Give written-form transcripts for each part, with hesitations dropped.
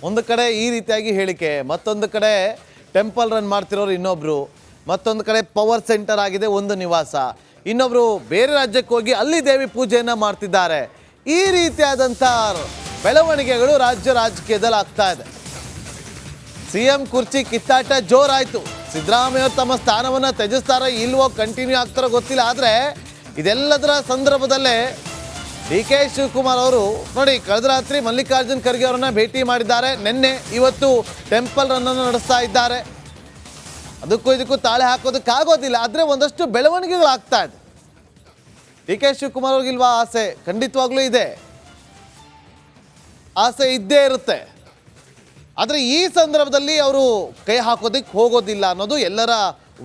ಒಂದು ಕಡೆ ಈ ರೀತಿಯಾಗಿ ಹೇಳಿಕೆ, ಮತ್ತೊಂದು ಕಡೆ ಟೆಂಪಲ್ ರನ್ ಮಾಡ್ತಿರೋರು ಇನ್ನೊಬ್ರು, ಮತ್ತೊಂದು ಕಡೆ ಪವರ್ ಸೆಂಟರ್ ಆಗಿದೆ ಒಂದು ನಿವಾಸ, ಇನ್ನೊಬ್ರು ಬೇರೆ ರಾಜ್ಯಕ್ಕೆ ಹೋಗಿ ಅಲ್ಲಿ ದೇವಿ ಪೂಜೆಯನ್ನ ಮಾಡ್ತಿದ್ದಾರೆ. ಈ ರೀತಿಯಾದಂಥ ಬೆಳವಣಿಗೆಗಳು ರಾಜ್ಯ ರಾಜಕೀಯದಲ್ಲಿ ಆಗ್ತಾ ಇದೆ. ಸಿಎಂ ಕುರ್ಚಿ ಕಿತ್ತಾಟ ಜೋರಾಯಿತು. ಸಿದ್ದರಾಮಯ್ಯ ಅವರು ತಮ್ಮ ಸ್ಥಾನವನ್ನು ತ್ಯಜಿಸ್ತಾರೋ ಇಲ್ವೋ, ಕಂಟಿನ್ಯೂ ಆಗ್ತಾರೋ ಗೊತ್ತಿಲ್ಲ. ಆದರೆ ಇದೆಲ್ಲದರ ಸಂದರ್ಭದಲ್ಲೇ ಡಿ ಕೆ ಶಿವಕುಮಾರ್ ಅವರು ನೋಡಿ, ಕಳೆದ ರಾತ್ರಿ ಮಲ್ಲಿಕಾರ್ಜುನ್ ಖರ್ಗೆ ಅವರನ್ನ ಭೇಟಿ ಮಾಡಿದ್ದಾರೆ. ನಿನ್ನೆ ಇವತ್ತು ಟೆಂಪಲ್ ರನ್ನನ್ನು ನಡೆಸ್ತಾ ಇದ್ದಾರೆ. ಅದಕ್ಕೂ ಇದಕ್ಕೂ ತಾಳೆ ಹಾಕೋದಕ್ಕಾಗೋದಿಲ್ಲ. ಆದರೆ ಒಂದಷ್ಟು ಬೆಳವಣಿಗೆಗಳಾಗ್ತಾ ಇದೆ. ಡಿ ಕೆ ಶಿವಕುಮಾರ್ ಅವ್ರಿಗಿಲ್ವಾ ಆಸೆ? ಖಂಡಿತವಾಗ್ಲೂ ಇದೆ, ಆಸೆ ಇದ್ದೇ ಇರುತ್ತೆ. ಆದರೆ ಈ ಸಂದರ್ಭದಲ್ಲಿ ಅವರು ಕೈ ಹಾಕೋದಕ್ಕೆ ಹೋಗೋದಿಲ್ಲ ಅನ್ನೋದು ಎಲ್ಲರ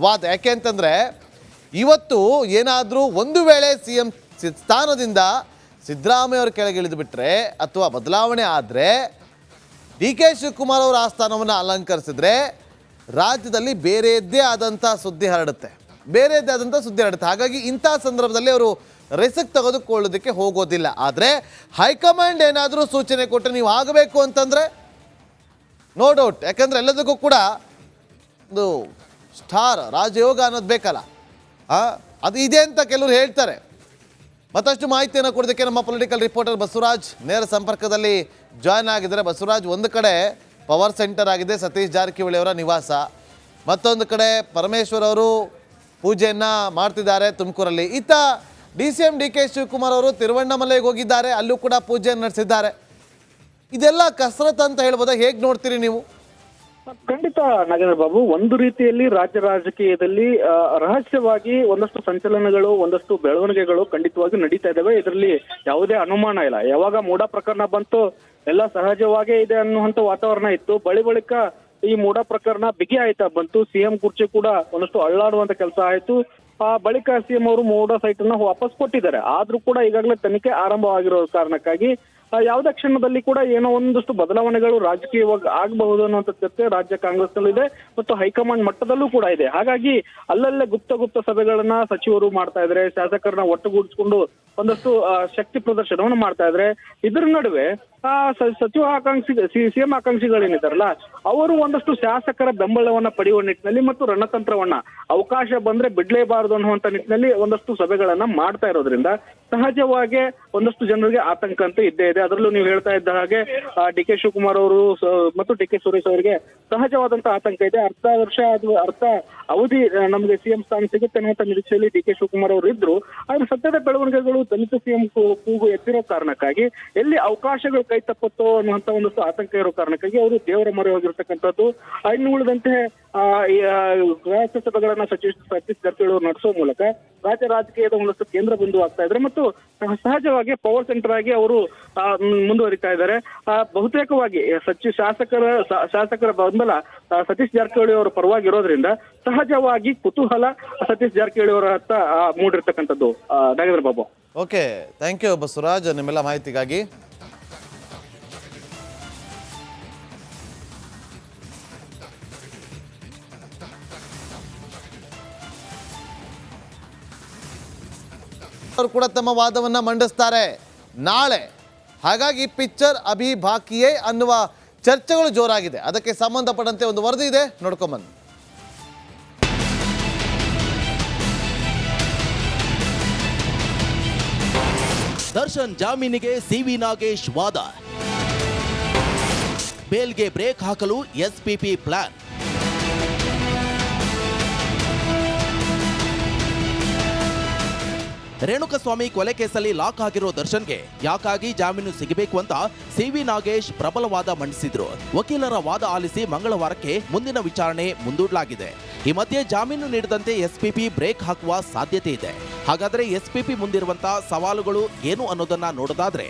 ವಾದ. ಯಾಕೆ ಅಂತಂದರೆ ಇವತ್ತು ಏನಾದರೂ ಒಂದು ವೇಳೆ CM ಸ್ಥಾನದಿಂದ ಸಿದ್ದರಾಮಯ್ಯ ಅವರು ಕೆಳಗಿಳಿದು ಬಿಟ್ಟರೆ ಅಥವಾ ಬದಲಾವಣೆ ಆದರೆ ಡಿ ಕೆ ಶಿವಕುಮಾರ್ ಅವರ ಆ ಸ್ಥಾನವನ್ನು ಅಲಂಕರಿಸಿದ್ರೆ ರಾಜ್ಯದಲ್ಲಿ ಬೇರೆಯದ್ದೇ ಆದಂಥ ಸುದ್ದಿ ಹರಡುತ್ತೆ. ಹಾಗಾಗಿ ಇಂಥ ಸಂದರ್ಭದಲ್ಲಿ ಅವರು ರಿಸ್ಕ್ ತೆಗೆದುಕೊಳ್ಳೋದಕ್ಕೆ ಹೋಗೋದಿಲ್ಲ. ಆದರೆ ಹೈಕಮಾಂಡ್ ಏನಾದರೂ ಸೂಚನೆ ಕೊಟ್ಟರೆ ನೀವು ಆಗಬೇಕು ಅಂತಂದರೆ ನೋ ಡೌಟ್. ಯಾಕಂದರೆ ಎಲ್ಲದಕ್ಕೂ ಕೂಡ ಒಂದು ಸ್ಟಾರ್ ರಾಜಯೋಗ ಅನ್ನೋದು ಬೇಕಲ್ಲ, ಅದು ಇದೆ ಅಂತ ಕೆಲವರು ಹೇಳ್ತಾರೆ. ಮತ್ತಷ್ಟು ಮಾಹಿತಿಯನ್ನು ಕೊಡೋದಕ್ಕೆ ನಮ್ಮ ಪೊಲಿಟಿಕಲ್ ರಿಪೋರ್ಟರ್ ಬಸವರಾಜ್ ನೇರ ಸಂಪರ್ಕದಲ್ಲಿ ಜಾಯ್ನ್ ಆಗಿದ್ದಾರೆ. ಬಸವರಾಜ್, ಒಂದು ಕಡೆ ಪವರ್ ಸೆಂಟರ್ ಆಗಿದೆ ಸತೀಶ್ ಜಾರಕಿಹೊಳಿ ಅವರ ನಿವಾಸ, ಮತ್ತೊಂದು ಕಡೆ ಪರಮೇಶ್ವರ್ ಅವರು ಪೂಜೆಯನ್ನು ಮಾಡ್ತಿದ್ದಾರೆ ತುಮಕೂರಲ್ಲಿ. ಇತ್ತ DCM ಡಿ ಕೆ ಶಿವಕುಮಾರ್ ಅವರು ತಿರುವಣ್ಣಾಮಲೆಗೆ ಹೋಗಿದ್ದಾರೆ, ಅಲ್ಲೂ ಕೂಡ ಪೂಜೆಯನ್ನು ನಡೆಸಿದ್ದಾರೆ. ಇದೆಲ್ಲ ಕಸರತ್ ಅಂತ ಹೇಳ್ಬೋದಾ? ಹೇಗೆ ನೋಡ್ತೀರಿ ನೀವು? ಖಂಡಿತ ನಾಗೇಂದ್ರ ಬಾಬು, ಒಂದು ರೀತಿಯಲ್ಲಿ ರಾಜ್ಯ ರಾಜಕೀಯದಲ್ಲಿ ರಹಸ್ಯವಾಗಿ ಒಂದಷ್ಟು ಸಂಚಲನಗಳು, ಒಂದಷ್ಟು ಬೆಳವಣಿಗೆಗಳು ಖಂಡಿತವಾಗಿ ನಡೀತಾ ಇದ್ದಾವೆ. ಇದರಲ್ಲಿ ಯಾವುದೇ ಅನುಮಾನ ಇಲ್ಲ. ಯಾವಾಗ ಮೂಡ ಪ್ರಕರಣ ಬಂತು ಎಲ್ಲ ಸಹಜವಾಗೇ ಇದೆ ಅನ್ನುವಂತ ವಾತಾವರಣ ಇತ್ತು. ಬಳಿಕ ಈ ಮೂಡ ಪ್ರಕರಣ ಬಿಗಿ ಆಯ್ತಾ ಬಂತು. CM ಕುರ್ಚಿ ಕೂಡ ಒಂದಷ್ಟು ಅಳ್ಳಾಡುವಂತ ಕೆಲಸ ಆಯ್ತು. ಬಳಿಕ CM ಅವರು ಮೂಡ ಸೈಟ್ ಅನ್ನ ವಾಪಸ್ ಕೊಟ್ಟಿದ್ದಾರೆ. ಆದ್ರೂ ಕೂಡ ಈಗಾಗಲೇ ತನಿಖೆ ಆರಂಭವಾಗಿರೋ ಕಾರಣಕ್ಕಾಗಿ ಯಾವುದೇ ಕ್ಷಣದಲ್ಲಿ ಕೂಡ ಏನೋ ಒಂದಷ್ಟು ಬದಲಾವಣೆಗಳು ರಾಜಕೀಯವಾಗಿ ಆಗಬಹುದು ಅನ್ನುವಂಥ ಚರ್ಚೆ ರಾಜ್ಯ ಕಾಂಗ್ರೆಸ್ನಲ್ಲೂ ಇದೆ ಮತ್ತು ಹೈಕಮಾಂಡ್ ಮಟ್ಟದಲ್ಲೂ ಕೂಡ ಇದೆ. ಹಾಗಾಗಿ ಅಲ್ಲಲ್ಲೇ ಗುಪ್ತ ಸಭೆಗಳನ್ನ ಸಚಿವರು ಮಾಡ್ತಾ ಇದ್ದಾರೆ, ಶಾಸಕರನ್ನ ಒಟ್ಟುಗೂಡಿಸಿಕೊಂಡು ಒಂದಷ್ಟು ಶಕ್ತಿ ಪ್ರದರ್ಶನವನ್ನು ಮಾಡ್ತಾ ಇದ್ದಾರೆ. ಇದರ ನಡುವೆ ಸಚಿವ ಆಕಾಂಕ್ಷಿ CM ಆಕಾಂಕ್ಷಿಗಳೇನಿದ್ದಾರಲ್ಲ ಅವರು ಒಂದಷ್ಟು ಶಾಸಕರ ಬೆಂಬಲವನ್ನ ಪಡೆಯುವ ನಿಟ್ಟಿನಲ್ಲಿ ಮತ್ತು ರಣತಂತ್ರವನ್ನ ಅವಕಾಶ ಬಂದ್ರೆ ಬಿಡ್ಲೇಬಾರದು ಅನ್ನುವಂತ ನಿಟ್ಟಿನಲ್ಲಿ ಒಂದಷ್ಟು ಸಭೆಗಳನ್ನ ಮಾಡ್ತಾ ಇರೋದ್ರಿಂದ ಸಹಜವಾಗಿ ಒಂದಷ್ಟು ಜನರಿಗೆ ಆತಂಕ ಅಂತ ಇದ್ದೇ ಇದೆ. ಅದರಲ್ಲೂ ನೀವು ಹೇಳ್ತಾ ಇದ್ದ ಹಾಗೆ ಡಿ ಕೆ ಶಿವಕುಮಾರ್ ಅವರು ಮತ್ತು ಡಿ ಕೆ ಸುರೇಶ್ ಅವರಿಗೆ ಸಹಜವಾದಂತಹ ಆತಂಕ ಇದೆ. ಅರ್ಧ ಅವಧಿ ನಮಗೆ CM ಸ್ಥಾನ ಸಿಗುತ್ತೆ ಅನ್ನುವಂತ ನಿರೀಕ್ಷೆಯಲ್ಲಿ ಡಿ ಕೆ ಶಿವಕುಮಾರ್ ಅವರು ಇದ್ರು. ಆದ್ರೆ ಸದ್ಯದ ಬೆಳವಣಿಗೆಗಳು ದಲಿತ CM ಕೂಗು ಎತ್ತಿರೋ ಕಾರಣಕ್ಕಾಗಿ ಎಲ್ಲಿ ಅವಕಾಶಗಳು ಕೈ ತಪ್ಪತ್ತೋ ಅನ್ನುವಂತ ಒಂದಷ್ಟು ಆತಂಕ ಇರೋ ಕಾರಣಕ್ಕಾಗಿ ಅವರು ದೇವರ ಮೊರೆ ಹೋಗಿರ್ತಕ್ಕಂಥದ್ದು. ಇನ್ನು ಉಳಿದಂತೆ ಸಭೆಗಳನ್ನ ಸತೀಶ್ ಜಾರಕಿಹೊಳಿ ಅವರು ನಡೆಸೋ ಮೂಲಕ ರಾಜ್ಯ ರಾಜಕೀಯದ ಒಂದಷ್ಟು ಕೇಂದ್ರ ಬಿಂದು ಆಗ್ತಾ ಇದ್ದಾರೆ ಮತ್ತು ಸಹಜವಾಗಿ ಪವರ್ ಸೆಂಟರ್ ಆಗಿ ಅವರು ಮುಂದುವರಿತಾ ಇದ್ದಾರೆ. ಬಹುತೇಕವಾಗಿ ಶಾಸಕರ ಬೆಂಬಲ ಸತೀಶ್ ಜಾರಕಿಹೊಳಿ ಅವರ ಪರವಾಗಿ ಇರೋದ್ರಿಂದ ಸಹಜವಾಗಿ ಕುತೂಹಲ ಸತೀಶ್ ಜಾರಕಿಹೊಳಿ ಅವರ ಹತ್ತ ಮೂಡಿರ್ತಕ್ಕಂಥದ್ದು. Nagendra Babu. Okay, thank you Basavaraj ನಿಮ್ಮೆಲ್ಲ ಮಾಹಿತಿಗಾಗಿ. ಅವರು ಕೂಡ ತಮ್ಮ ವಾದವನ್ನ ಮಂಡಿಸ್ತಾರೆ ನಾಳೆ. ಹಾಗಾಗಿ ಪಿಕ್ಚರ್ ಅಭಿ ಬಾಕಿಯೇ ಅನ್ನುವ ಚರ್ಚೆಗಳು ಜೋರಾಗಿದೆ. ಅದಕ್ಕೆ ಸಂಬಂಧಪಟ್ಟಂತೆ ಒಂದು ವರದಿ ಇದೆ, ನೋಡ್ಕೊಂಬನ್ನಿ. ದರ್ಶನ್ ಜಾಮೀನಿಗೆ CV ನಾಗೇಶ್ ವಾದ. ಬೇಲ್ಗೆ ಬ್ರೇಕ್ ಹಾಕಲು SPP ಪ್ಲಾನ್. ರೇಣುಕಸ್ವಾಮಿ ಕೊಲೆ ಕೇಸಲ್ಲಿ ಲಾಕ್ ಆಗಿರೋ ದರ್ಶನ್ಗೆ ಯಾಕಾಗಿ ಜಾಮೀನು ಸಿಗಬೇಕು ಅಂತ CV ನಾಗೇಶ್ ಪ್ರಬಲ ವಾದ ಮಂಡಿಸಿದ್ರು. ವಕೀಲರ ವಾದ ಆಲಿಸಿ ಮಂಗಳವಾರಕ್ಕೆ ಮುಂದಿನ ವಿಚಾರಣೆ ಮುಂದೂಡಲಾಗಿದೆ. ಈ ಮಧ್ಯೆ ಜಾಮೀನು ನೀಡದಂತೆ SPP ಬ್ರೇಕ್ ಹಾಕುವ ಸಾಧ್ಯತೆ ಇದೆ. ಹಾಗಾದ್ರೆ SPP ಮುಂದಿರುವಂತಹ ಸವಾಲುಗಳು ಏನು ಅನ್ನೋದನ್ನ ನೋಡೋದಾದ್ರೆ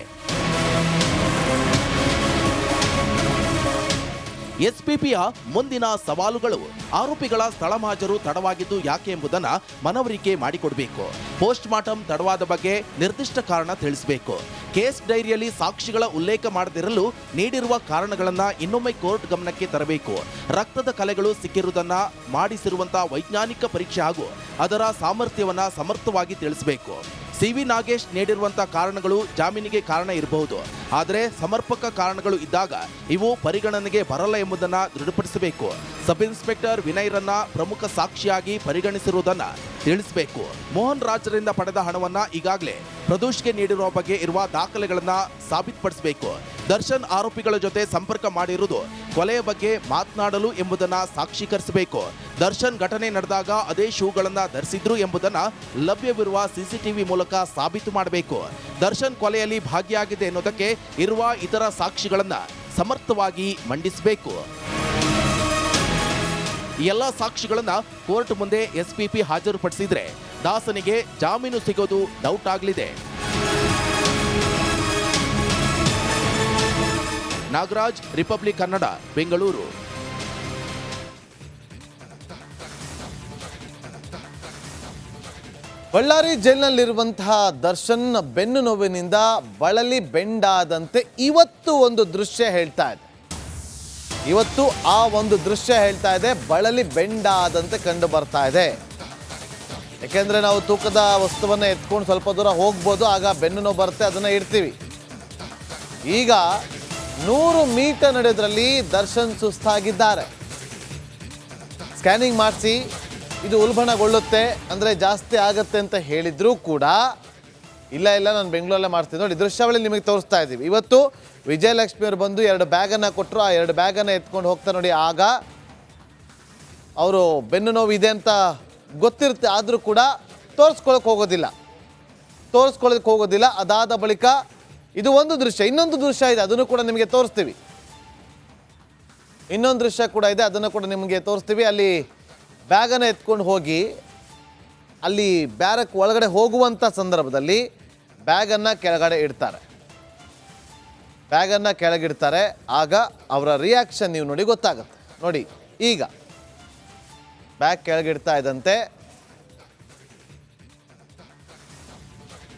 SPPಯ ಮುಂದಿನ ಸವಾಲುಗಳು ಆರೋಪಿಗಳ ಸ್ಥಳ ಮಹಾಜರು ತಡವಾಗಿದ್ದು ಯಾಕೆ ಎಂಬುದನ್ನು ಮನವರಿಕೆ ಮಾಡಿಕೊಡಬೇಕು. ಪೋಸ್ಟ್ ಮಾರ್ಟಮ್ ತಡವಾದ ಬಗ್ಗೆ ನಿರ್ದಿಷ್ಟ ಕಾರಣ ತಿಳಿಸಬೇಕು. ಕೇಸ್ ಡೈರಿಯಲ್ಲಿ ಸಾಕ್ಷಿಗಳ ಉಲ್ಲೇಖ ಮಾಡದಿರಲು ನೀಡಿರುವ ಕಾರಣಗಳನ್ನು ಇನ್ನೊಮ್ಮೆ ಕೋರ್ಟ್ ಗಮನಕ್ಕೆ ತರಬೇಕು. ರಕ್ತದ ಕಲೆಗಳು ಸಿಕ್ಕಿರುವುದನ್ನ ಮಾಡಿಸಿರುವಂತಹ ವೈಜ್ಞಾನಿಕ ಪರೀಕ್ಷೆ ಹಾಗೂ ಅದರ ಸಾಮರ್ಥ್ಯವನ್ನ ಸಮರ್ಥವಾಗಿ ತಿಳಿಸಬೇಕು. ಸಿ.ವಿ. ನಾಗೇಶ್ ನೀಡಿರುವಂತಹ ಕಾರಣಗಳು ಜಾಮೀನಿಗೆ ಕಾರಣ ಇರಬಹುದು. ಆದರೆ ಸಮರ್ಪಕ ಕಾರಣಗಳು ಇದ್ದಾಗ ಇವು ಪರಿಗಣನೆಗೆ ಬರಲ್ಲ ಎಂಬುದನ್ನು ದೃಢಪಡಿಸಬೇಕು. ಸಬ್ ಇನ್ಸ್ಪೆಕ್ಟರ್ ವಿನಯ್ರನ್ನ ಪ್ರಮುಖ ಸಾಕ್ಷಿಯಾಗಿ ಪರಿಗಣಿಸಿರುವುದನ್ನ ತಿಳಿಸಬೇಕು. ಮೋಹನ್ ರಾಜ್ರಿಂದ ಪಡೆದ ಹಣವನ್ನ ಈಗಾಗಲೇ ಪ್ರದೋಷ್ಗೆ ನೀಡಿರುವ ಬಗ್ಗೆ ಇರುವ ದಾಖಲೆಗಳನ್ನ ಸಾಬೀತುಪಡಿಸಬೇಕು. ದರ್ಶನ್ ಆರೋಪಿಗಳ ಜೊತೆ ಸಂಪರ್ಕ ಮಾಡಿರುವುದು ಕೊಲೆಯ ಬಗ್ಗೆ ಮಾತನಾಡಲು ಎಂಬುದನ್ನ ಸಾಕ್ಷೀಕರಿಸಬೇಕು. ದರ್ಶನ್ ಘಟನೆ ನಡೆದಾಗ ಅದೇ ಶೂಗಳನ್ನ ಧರಿಸಿದ್ರು ಎಂಬುದನ್ನ ಲಭ್ಯವಿರುವ ಸಿಸಿಟಿವಿ ಮೂಲಕ ಸಾಬೀತು ಮಾಡಬೇಕು. ದರ್ಶನ್ ಕೊಲೆಯಲ್ಲಿ ಭಾಗಿಯಾಗಿದೆ ಎನ್ನುವುದಕ್ಕೆ ಇರುವ ಇತರ ಸಾಕ್ಷಿಗಳನ್ನ ಸಮರ್ಥವಾಗಿ ಮಂಡಿಸಬೇಕು. ಈ ಎಲ್ಲ ಸಾಕ್ಷಿಗಳನ್ನ ಕೋರ್ಟ್ ಮುಂದೆ ಎಸ್ಪಿಪಿ ಹಾಜರುಪಡಿಸಿದ್ರೆ ದಾಸನಿಗೆ ಜಾಮೀನು ಸಿಗೋದು ಡೌಟ್ ಆಗಲಿದೆ. ನಾಗರಾಜ್, ರಿಪಬ್ಲಿಕ್ ಕನ್ನಡ, ಬೆಂಗಳೂರು. ಬಳ್ಳಾರಿ ಜೈಲಿನಲ್ಲಿರುವಂತಹ ದರ್ಶನ್ ಬೆನ್ನು ನೋವಿನಿಂದ ಬಳಲಿ ಬೆಂಡಾದಂತೆ ಇವತ್ತು ಒಂದು ದೃಶ್ಯ ಹೇಳ್ತಾ ಇದೆ. ಇವತ್ತು ಆ ಒಂದು ದೃಶ್ಯ ಹೇಳ್ತಾ ಇದೆ, ಬಳಲಿ ಬೆಂಡಾದಂತೆ ಕಂಡು ಬರ್ತಾ ಇದೆ. ಯಾಕೆಂದ್ರೆ ನಾವು ತೂಕದ ವಸ್ತುವನ್ನು ಎತ್ಕೊಂಡು ಸ್ವಲ್ಪ ದೂರ ಹೋಗ್ಬೋದು, ಆಗ ಬೆನ್ನು ನೋವು ಬರುತ್ತೆ, ಅದನ್ನ ಇಡ್ತೀವಿ. ಈಗ 100 ಮೀಟರ್ ನಡೆಯೋದ್ರಲ್ಲಿ ದರ್ಶನ್ ಸುಸ್ತಾಗಿದ್ದಾರೆ. ಸ್ಕ್ಯಾನಿಂಗ್ ಮಾಡಿಸಿ ಇದು ಉಲ್ಬಣಗೊಳ್ಳುತ್ತೆ ಅಂದರೆ ಜಾಸ್ತಿ ಆಗತ್ತೆ ಅಂತ ಹೇಳಿದ್ರೂ ಕೂಡ ಇಲ್ಲ ನಾನು ಬೆಂಗಳೂರಲ್ಲೇ ಮಾಡ್ತೀನಿ. ನೋಡಿ, ದೃಶ್ಯಾವಳಿ ನಿಮಗೆ ತೋರಿಸ್ತಾ ಇದ್ದೀವಿ. ಇವತ್ತು ವಿಜಯಲಕ್ಷ್ಮಿ ಅವರು ಬಂದು 2 ಬ್ಯಾಗನ್ನು ಕೊಟ್ಟರು. ಆ 2 ಬ್ಯಾಗನ್ನು ಎತ್ಕೊಂಡು ಹೋಗ್ತಾ ನೋಡಿ. ಆಗ ಅವರು ಬೆನ್ನು ನೋವು ಇದೆ ಅಂತ ಗೊತ್ತಿರುತ್ತೆ, ಆದರೂ ಕೂಡ ತೋರಿಸ್ಕೊಳ್ಳೋಕೆ ಹೋಗೋದಿಲ್ಲ. ಅದಾದ ಬಳಿಕ ಇದು ಒಂದು ದೃಶ್ಯ. ಇನ್ನೊಂದು ದೃಶ್ಯ ಇದೆ, ಅದನ್ನು ಕೂಡ ನಿಮಗೆ ತೋರಿಸ್ತೀವಿ. ಇನ್ನೊಂದು ದೃಶ್ಯ ಕೂಡ ಇದೆ, ಅದನ್ನು ಕೂಡ ನಿಮಗೆ ತೋರಿಸ್ತೀವಿ. ಅಲ್ಲಿ ಬ್ಯಾಗನ್ನು ಎತ್ಕೊಂಡು ಹೋಗಿ ಅಲ್ಲಿ ಬ್ಯಾರಕ್ ಒಳಗಡೆ ಹೋಗುವಂಥ ಸಂದರ್ಭದಲ್ಲಿ ಬ್ಯಾಗನ್ನು ಕೆಳಗಿಡ್ತಾರೆ. ಆಗ ಅವರ ರಿಯಾಕ್ಷನ್ ನೀವು ನೋಡಿ ಗೊತ್ತಾಗುತ್ತೆ. ನೋಡಿ, ಈಗ ಬ್ಯಾಗ್ ಕೆಳಗಿಡ್ತಾ ಇದ್ದಂತೆ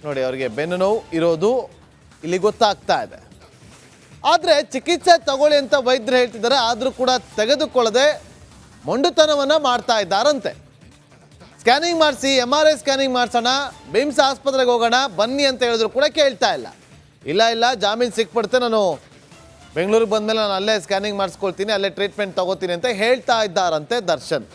ನೋಡಿ ಅವರಿಗೆ ಬೆನ್ನು ನೋವು ಇರೋದು ಇಲ್ಲಿ ಗೊತ್ತಾಗ್ತಾ ಇದೆ. ಆದರೆ ಚಿಕಿತ್ಸೆ ತಗೊಳ್ಳಿ ಅಂತ ವೈದ್ಯರು ಹೇಳ್ತಿದ್ದಾರೆ, ಆದರೂ ಕೂಡ ತೆಗೆದುಕೊಳ್ಳದೆ ಮೊಂಡುತನವನ್ನು ಮಾಡ್ತಾ ಇದ್ದಾರಂತೆ. ಸ್ಕ್ಯಾನಿಂಗ್ ಮಾಡಿಸಿ, MRI ಸ್ಕ್ಯಾನಿಂಗ್ ಮಾಡಿಸೋಣ, ಬಿಮ್ಸ್ ಆಸ್ಪತ್ರೆಗೆ ಹೋಗೋಣ ಬನ್ನಿ ಅಂತ ಹೇಳಿದ್ರು ಕೂಡ ಕೇಳ್ತಾ ಇಲ್ಲ ಜಾಮೀನು ಸಿಕ್ಬಿಡುತ್ತೆ, ನಾನು ಬೆಂಗಳೂರಿಗೆ ಬಂದಮೇಲೆ ನಾನು ಅಲ್ಲೇ ಸ್ಕ್ಯಾನಿಂಗ್ ಮಾಡಿಸ್ಕೊಳ್ತೀನಿ, ಅಲ್ಲೇ ಟ್ರೀಟ್ಮೆಂಟ್ ತಗೋತೀನಿ ಅಂತ ಹೇಳ್ತಾ ಇದ್ದಾರಂತೆ ದರ್ಶನ್.